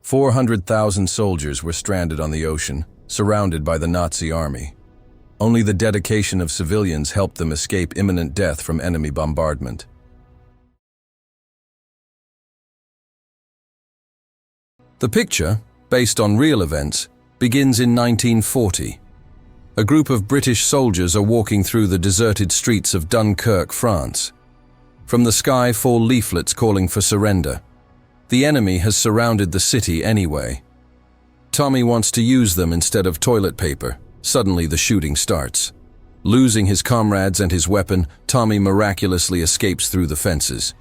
400,000 soldiers were stranded on the ocean, surrounded by the Nazi army. Only the dedication of civilians helped them escape imminent death from enemy bombardment. The picture, based on real events, begins in 1940. A group of British soldiers are walking through the deserted streets of Dunkirk, France. From the sky fall leaflets calling for surrender. The enemy has surrounded the city anyway. Tommy wants to use them instead of toilet paper. Suddenly the shooting starts. Losing his comrades and his weapon, Tommy miraculously escapes through the fences.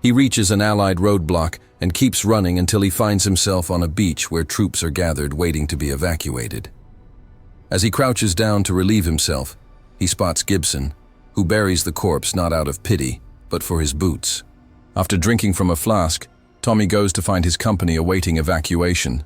He reaches an Allied roadblock and keeps running until he finds himself on a beach where troops are gathered waiting to be evacuated. As he crouches down to relieve himself, he spots Gibson, who buries the corpse not out of pity, but for his boots. After drinking from a flask, Tommy goes to find his company awaiting evacuation.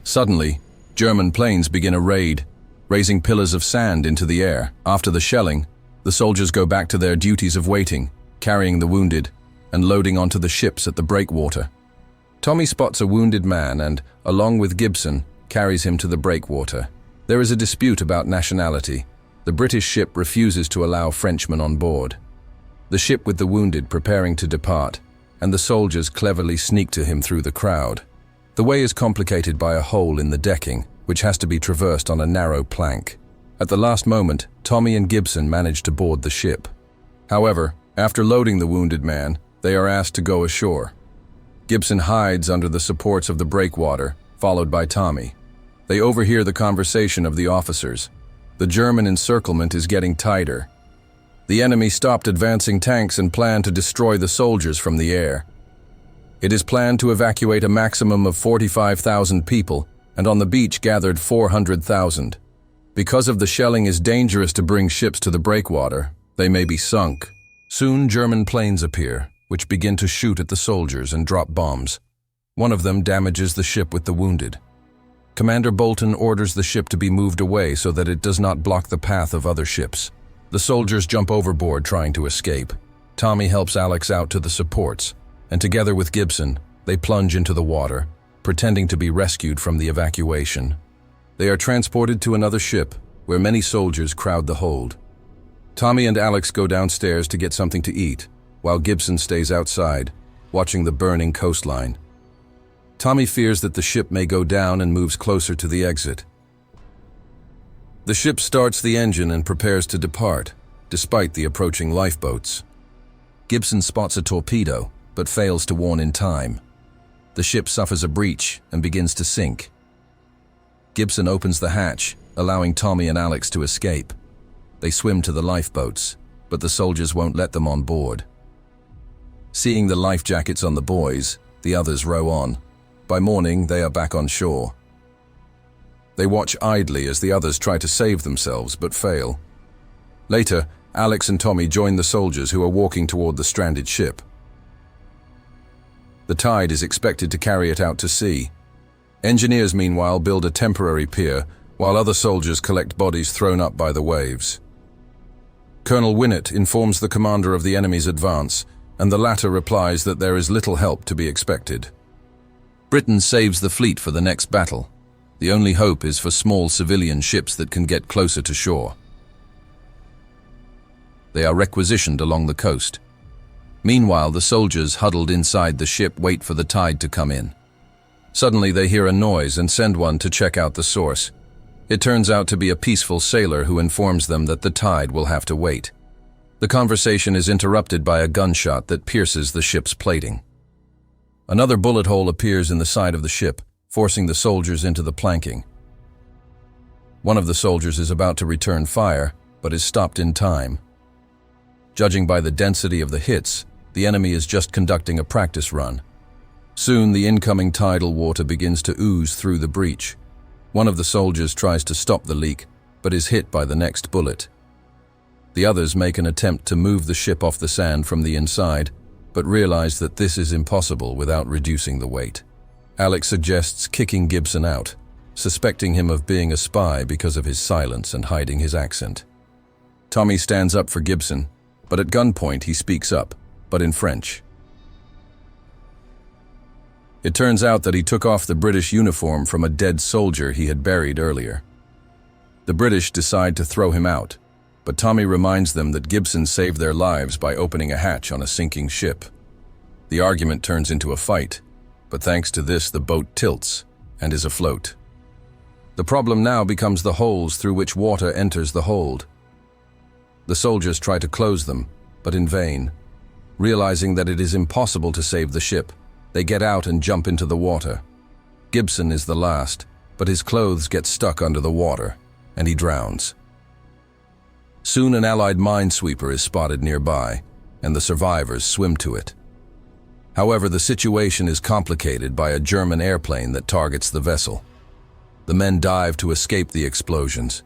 Suddenly, German planes begin a raid, raising pillars of sand into the air. After the shelling, the soldiers go back to their duties of waiting, carrying the wounded, and loading onto the ships at the breakwater. Tommy spots a wounded man and, along with Gibson, carries him to the breakwater. There is a dispute about nationality. The British ship refuses to allow Frenchmen on board. The ship with the wounded preparing to depart, and the soldiers cleverly sneak to him through the crowd. The way is complicated by a hole in the decking, which has to be traversed on a narrow plank. At the last moment, Tommy and Gibson manage to board the ship. However, after loading the wounded man, they are asked to go ashore. Gibson hides under the supports of the breakwater, followed by Tommy. They overhear the conversation of the officers. The German encirclement is getting tighter. The enemy stopped advancing tanks and planned to destroy the soldiers from the air. It is planned to evacuate a maximum of 45,000 people, and on the beach gathered 400,000. Because of the shelling is dangerous to bring ships to the breakwater, they may be sunk. Soon German planes appear, which begin to shoot at the soldiers and drop bombs. One of them damages the ship with the wounded. Commander Bolton orders the ship to be moved away so that it does not block the path of other ships. The soldiers jump overboard trying to escape. Tommy helps Alex out to the supports, and together with Gibson, they plunge into the water, pretending to be rescued from the evacuation. They are transported to another ship, where many soldiers crowd the hold. Tommy and Alex go downstairs to get something to eat, while Gibson stays outside, watching the burning coastline. Tommy fears that the ship may go down and moves closer to the exit. The ship starts the engine and prepares to depart, despite the approaching lifeboats. Gibson spots a torpedo, but fails to warn in time. The ship suffers a breach and begins to sink. Gibson opens the hatch, allowing Tommy and Alex to escape. They swim to the lifeboats, but the soldiers won't let them on board. Seeing the life jackets on the boys, the others row on. By morning, they are back on shore. They watch idly as the others try to save themselves, but fail. Later, Alex and Tommy join the soldiers who are walking toward the stranded ship. The tide is expected to carry it out to sea. Engineers, meanwhile, build a temporary pier, while other soldiers collect bodies thrown up by the waves. Colonel Winnett informs the commander of the enemy's advance, and the latter replies that there is little help to be expected. Britain saves the fleet for the next battle. The only hope is for small civilian ships that can get closer to shore. They are requisitioned along the coast. Meanwhile, the soldiers huddled inside the ship wait for the tide to come in. Suddenly they hear a noise and send one to check out the source. It turns out to be a peaceful sailor who informs them that the tide will have to wait. The conversation is interrupted by a gunshot that pierces the ship's plating. Another bullet hole appears in the side of the ship, forcing the soldiers into the planking. One of the soldiers is about to return fire, but is stopped in time. Judging by the density of the hits, the enemy is just conducting a practice run. Soon the incoming tidal water begins to ooze through the breach. One of the soldiers tries to stop the leak, but is hit by the next bullet. The others make an attempt to move the ship off the sand from the inside, but realize that this is impossible without reducing the weight. Alex suggests kicking Gibson out, suspecting him of being a spy because of his silence and hiding his accent. Tommy stands up for Gibson, but at gunpoint he speaks up, but in French. It turns out that he took off the British uniform from a dead soldier he had buried earlier. The British decide to throw him out, but Tommy reminds them that Gibson saved their lives by opening a hatch on a sinking ship. The argument turns into a fight, but thanks to this the boat tilts and is afloat. The problem now becomes the holes through which water enters the hold. The soldiers try to close them, but in vain. Realizing that it is impossible to save the ship, they get out and jump into the water. Gibson is the last, but his clothes get stuck under the water, and he drowns. Soon an Allied minesweeper is spotted nearby, and the survivors swim to it. However, the situation is complicated by a German airplane that targets the vessel. The men dive to escape the explosions,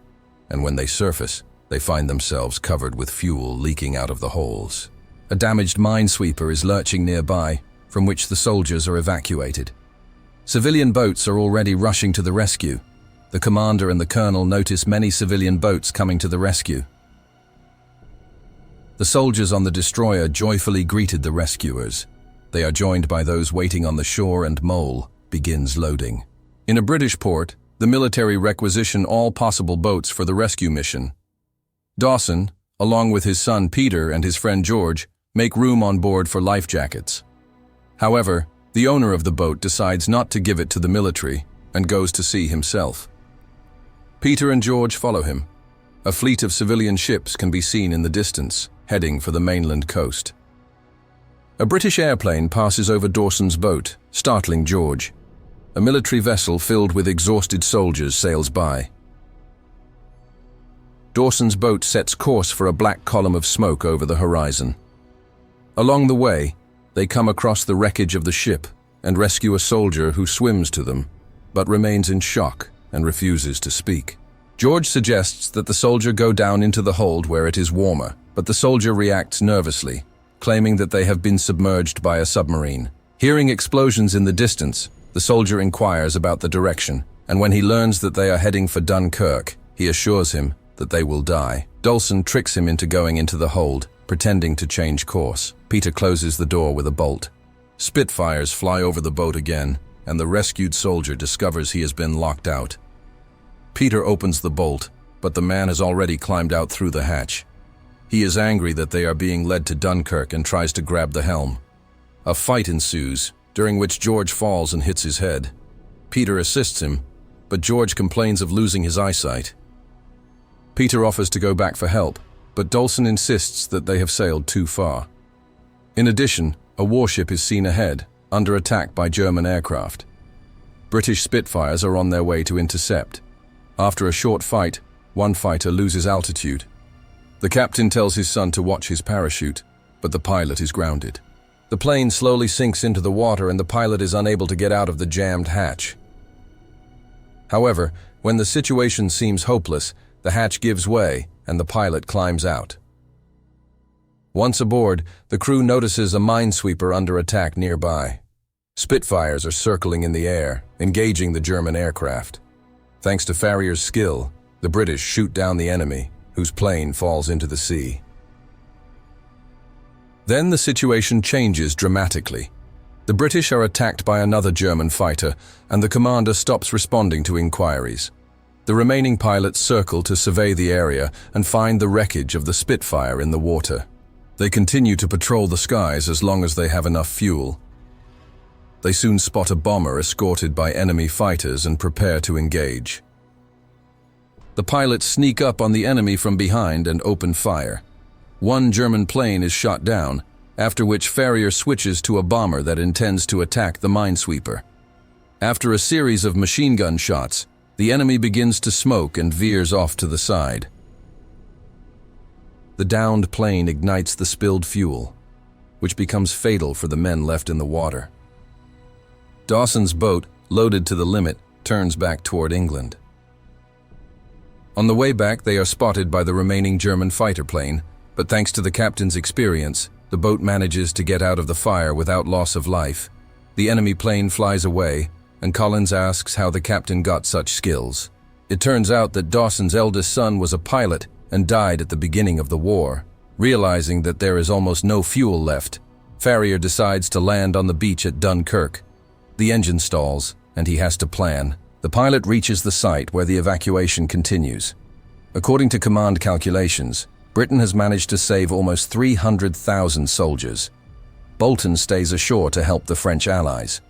and when they surface, they find themselves covered with fuel leaking out of the holes. A damaged minesweeper is lurching nearby, from which the soldiers are evacuated. Civilian boats are already rushing to the rescue. The commander and the colonel notice many civilian boats coming to the rescue. The soldiers on the destroyer joyfully greeted the rescuers. They are joined by those waiting on the shore, and Mole begins loading. In a British port, the military requisition all possible boats for the rescue mission. Dawson, along with his son Peter and his friend George, make room on board for life jackets. However, the owner of the boat decides not to give it to the military and goes to sea himself. Peter and George follow him. A fleet of civilian ships can be seen in the distance, heading for the mainland coast. A British airplane passes over Dawson's boat, startling George. A military vessel filled with exhausted soldiers sails by. Dawson's boat sets course for a black column of smoke over the horizon. Along the way, they come across the wreckage of the ship and rescue a soldier who swims to them, but remains in shock and refuses to speak. George suggests that the soldier go down into the hold where it is warmer, but the soldier reacts nervously, claiming that they have been submerged by a submarine. Hearing explosions in the distance, the soldier inquires about the direction, and when he learns that they are heading for Dunkirk, he assures him that they will die. Dawson tricks him into going into the hold, pretending to change course. Peter closes the door with a bolt. Spitfires fly over the boat again, and the rescued soldier discovers he has been locked out. Peter opens the bolt, but the man has already climbed out through the hatch. He is angry that they are being led to Dunkirk and tries to grab the helm. A fight ensues, during which George falls and hits his head. Peter assists him, but George complains of losing his eyesight. Peter offers to go back for help, but Dawson insists that they have sailed too far. In addition, a warship is seen ahead, under attack by German aircraft. British Spitfires are on their way to intercept. After a short fight, one fighter loses altitude. The captain tells his son to watch his parachute, but the pilot is grounded. The plane slowly sinks into the water and the pilot is unable to get out of the jammed hatch. However, when the situation seems hopeless, the hatch gives way and the pilot climbs out. Once aboard, the crew notices a minesweeper under attack nearby. Spitfires are circling in the air, engaging the German aircraft. Thanks to Farrier's skill, the British shoot down the enemy, whose plane falls into the sea. Then the situation changes dramatically. The British are attacked by another German fighter, and the commander stops responding to inquiries. The remaining pilots circle to survey the area and find the wreckage of the Spitfire in the water. They continue to patrol the skies as long as they have enough fuel. They soon spot a bomber escorted by enemy fighters and prepare to engage. The pilots sneak up on the enemy from behind and open fire. One German plane is shot down, after which Farrier switches to a bomber that intends to attack the minesweeper. After a series of machine gun shots, the enemy begins to smoke and veers off to the side. The downed plane ignites the spilled fuel, which becomes fatal for the men left in the water. Dawson's boat, loaded to the limit, turns back toward England. On the way back, they are spotted by the remaining German fighter plane, but thanks to the captain's experience, the boat manages to get out of the fire without loss of life. The enemy plane flies away, and Collins asks how the captain got such skills. It turns out that Dawson's eldest son was a pilot and died at the beginning of the war. Realizing that there is almost no fuel left, Farrier decides to land on the beach at Dunkirk. The engine stalls, and he has to plan. The pilot reaches the site where the evacuation continues. According to command calculations, Britain has managed to save almost 300,000 soldiers. Bolton stays ashore to help the French allies.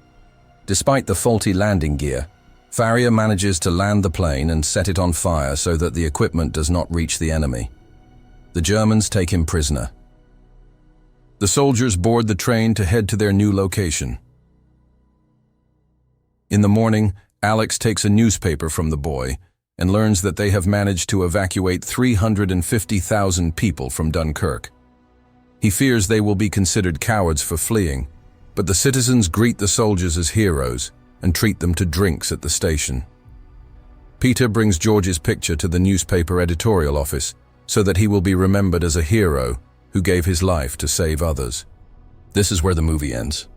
Despite the faulty landing gear, Farrier manages to land the plane and set it on fire so that the equipment does not reach the enemy. The Germans take him prisoner. The soldiers board the train to head to their new location. In the morning, Alex takes a newspaper from the boy and learns that they have managed to evacuate 350,000 people from Dunkirk. He fears they will be considered cowards for fleeing, but the citizens greet the soldiers as heroes and treat them to drinks at the station. Peter brings George's picture to the newspaper editorial office so that he will be remembered as a hero who gave his life to save others. This is where the movie ends.